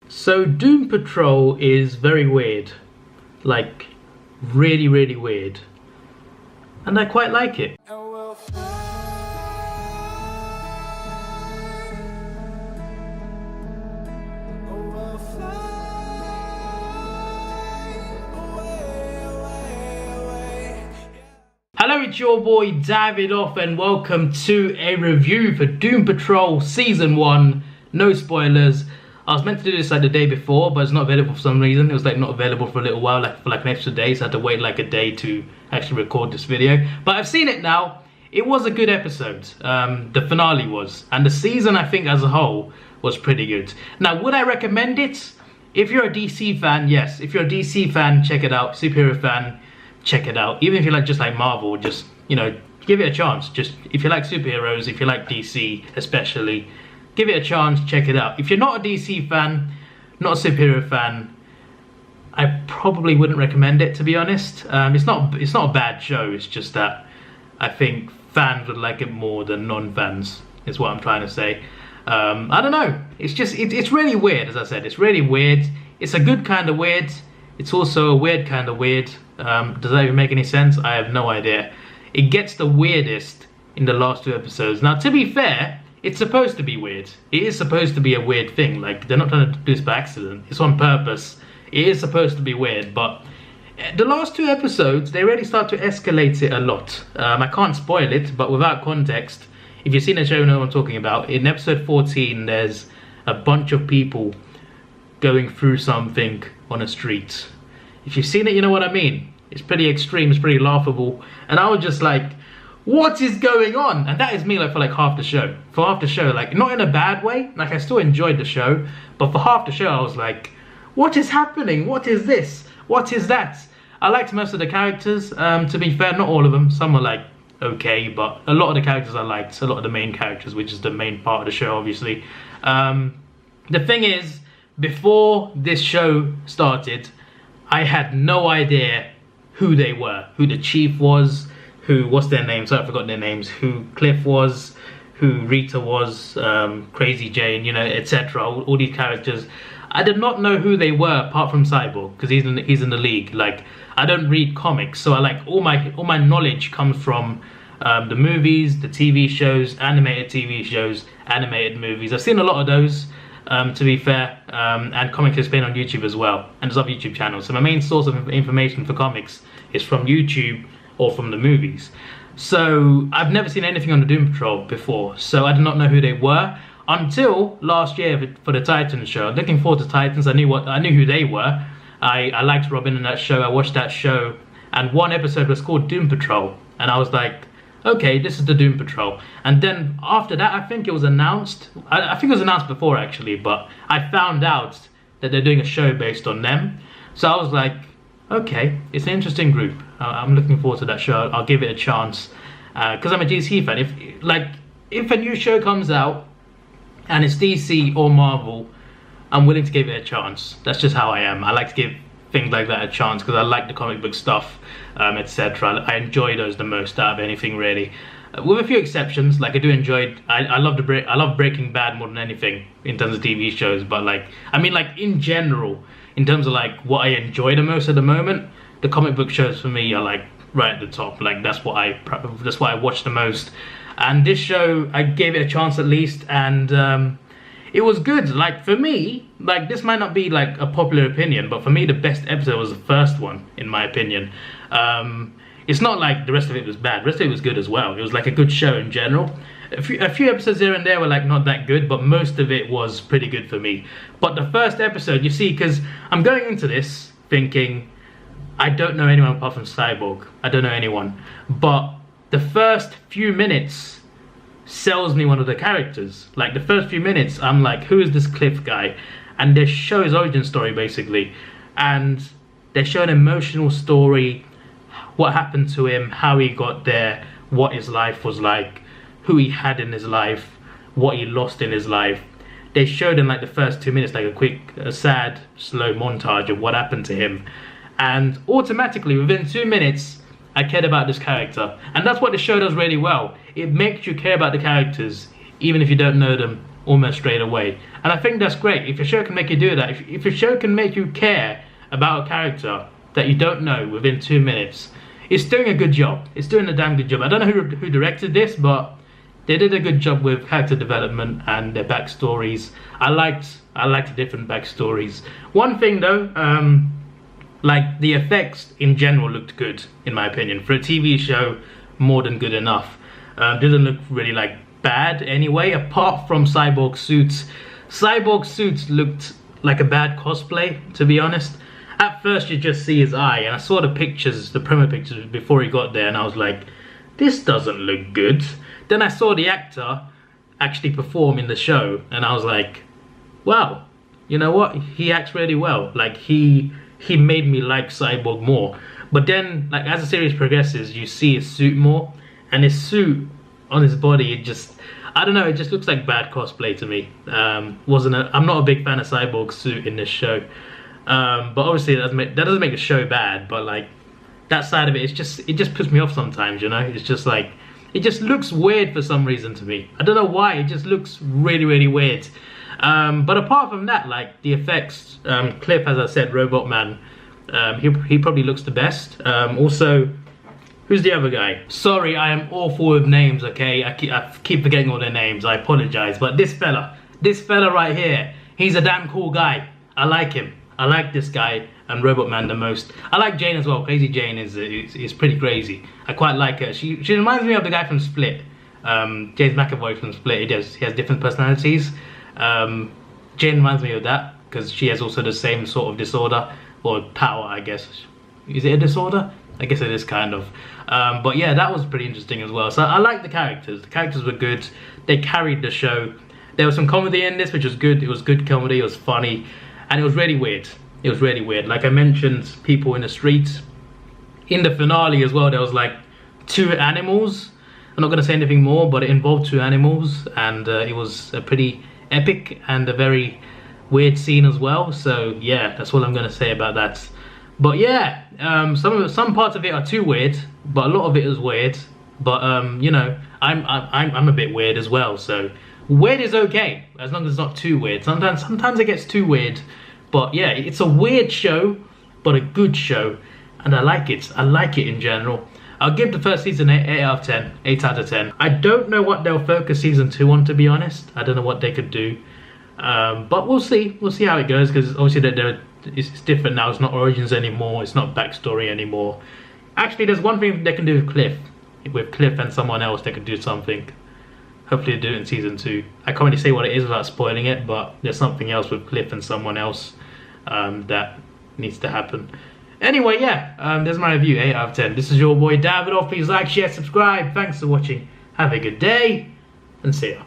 So Doom Patrol is very weird, like really, really weird, and I quite like it. Hello, it's your boy Davidoff and welcome to a review for Doom Patrol Season 1. No spoilers. I was meant to do this like the day before, but it's not available for some reason. It was like not available for a little while, like for like an extra day, so I had to wait like a day to actually record this video. But I've seen it now. It was a good episode. The finale was. And the season, I think, as a whole, was pretty good. Now, would I recommend it? If you're a DC fan, yes. If you're a DC fan, check it out. Superhero fan, check it out. Even if you like just like Marvel, just, you know, give it a chance. Just if you like superheroes, if you like DC especially, give it a chance, check it out. If you're not a DC fan, not a superhero fan, I probably wouldn't recommend it, to be honest. It's not a bad show, it's just that I think fans would like it more than non-fans, is what I'm trying to say. I don't know, it's really weird, as I said, it's really weird. It's a good kind of weird, it's also a weird kind of weird. Does that even make any sense? I have no idea. It gets the weirdest in the last 2 episodes. Now, to be fair, it's supposed to be weird. It is supposed to be a weird thing. Like, they're not trying to do this by accident. It's on purpose. It is supposed to be weird, but the last 2 episodes, they really start to escalate it a lot. I can't spoil it, but without context, if you've seen the show, you know what I'm talking about. In episode 14, there's a bunch of people going through something on a street. If you've seen it, you know what I mean. It's pretty extreme, it's pretty laughable. And I was just like, what is going on? And that is me like for like half the show. For half the show, like not in a bad way. Like I still enjoyed the show. But for half the show, I was like, what is happening? What is this? What is that? I liked most of the characters. To be fair, not all of them. Some were like, okay. But a lot of the characters I liked. A lot of the main characters, which is the main part of the show, obviously. The thing is, before this show started, I had no idea who they were, who the chief was, what's their names? I've forgotten their names. Who Cliff was, who Rita was, Crazy Jane, you know, etc. All these characters. I did not know who they were apart from Cyborg, because he's in the league. Like, I don't read comics, so I like all my knowledge comes from the movies, the TV shows, animated TV shows, animated movies. I've seen a lot of those. To be fair, and comics explained on YouTube as well, and there's other YouTube channels. So my main source of information for comics is from YouTube or from the movies. So I've never seen anything on the Doom Patrol before, so I did not know who they were until last year for the Titans show. Looking forward to Titans, I knew who they were. I liked Robin in that show. I watched that show, and one episode was called Doom Patrol, and I was like, okay, this is the Doom Patrol. And then after that, I think it was announced. I think it was announced before actually, but I found out that they're doing a show based on them. So I was like, okay, it's an interesting group. I'm looking forward to that show. I'll give it a chance because I'm a DC fan. If a new show comes out and it's DC or Marvel, I'm willing to give it a chance. That's just how I am. I like to give things like that a chance because I like the comic book stuff, etc. I enjoy those the most out of anything really, with a few exceptions. Like I do enjoy. I love Breaking Bad more than anything in terms of TV shows. But like, I mean, like in general, in terms of like what I enjoy the most at the moment, the comic book shows for me are like right at the top. Like that's what I watch the most. And this show, I gave it a chance at least, and it was good. Like for me, like this might not be like a popular opinion, but for me the best episode was the first one, in my opinion. It's not like the rest of it was bad. The rest of it was good as well. It was like a good show in general. A few episodes here and there were like not that good, but most of it was pretty good for me. But the first episode, you see, because I'm going into this thinking I don't know anyone apart from Cyborg. I don't know anyone. But the first few minutes sells me one of the characters. Like the first few minutes, I'm like, who is this Cliff guy? And they show his origin story basically, and they show an emotional story, what happened to him, how he got there, what his life was like, who he had in his life, what he lost in his life. They showed in like the first 2 minutes like a quick, sad, slow montage of what happened to him, and automatically within 2 minutes I cared about this character. And that's what the show does really well. It makes you care about the characters even if you don't know them almost straight away. And I think that's great. If a show can make you do that, if a show can make you care about a character that you don't know within 2 minutes, it's doing a good job. It's doing a damn good job. I don't know who directed this, but they did a good job with character development and their backstories. I liked the different backstories. One thing though, like the effects in general looked good in my opinion. For a TV show, more than good enough. Didn't look really like bad anyway, apart from Cyborg suits. Cyborg suits looked like a bad cosplay, to be honest. At first you just see his eye, and I saw the pictures, the promo pictures before he got there, and I was like, this doesn't look good. Then I saw the actor actually perform in the show, and I was like, wow, you know what? He acts really well. Like he made me like Cyborg more. But then, like as the series progresses, you see his suit more, and his suit on his body, it just, I don't know, it just looks like bad cosplay to me. I'm not a big fan of Cyborg's suit in this show. But obviously that doesn't make the show bad, but like that side of it, it just puts me off sometimes, you know. It's just like, it just looks weird for some reason to me. I don't know why, it just looks really, really weird. But apart from that, like the effects, Cliff, as I said, Robot Man, he probably looks the best. Also, who's the other guy? Sorry, I am awful with names, okay? I keep forgetting all their names, I apologize. But this fella right here, he's a damn cool guy. I like him. I like this guy and Robot Man the most. I like Jane as well. Crazy Jane is pretty crazy. I quite like her. She reminds me of the guy from Split. James McAvoy from Split. He has different personalities. Jane reminds me of that because she has also the same sort of disorder or power, I guess. Is it a disorder? I guess it is kind of. But yeah, that was pretty interesting as well. So I like the characters. The characters were good. They carried the show. There was some comedy in this, which was good. It was good comedy. It was funny. And it was really weird. It was really weird. Like I mentioned, people in the streets. In the finale as well, there was like 2 animals. I'm not going to say anything more, but it involved 2 animals. And it was a pretty epic and a very weird scene as well. So yeah, that's all I'm going to say about that. But yeah, some parts of it are too weird, but a lot of it is weird. But you know, I'm a bit weird as well. So weird is okay, as long as it's not too weird. Sometimes it gets too weird, but yeah, it's a weird show, but a good show, and I like it. I like it in general. I'll give the first season 8 out of 10. 8 out of 10. I don't know what they'll focus season 2 on, to be honest. I don't know what they could do, but we'll see. We'll see how it goes, because obviously it's different now. It's not origins anymore. It's not backstory anymore. Actually, there's one thing they can do with Cliff. With Cliff and someone else, they could do something. Hopefully they do it in season 2. I can't really say what it is without spoiling it, but there's something else with Cliff and someone else that needs to happen. Anyway, yeah, there's my review, 8 out of 10. This is your boy Davidoff. Please like, share, subscribe. Thanks for watching. Have a good day, and see ya.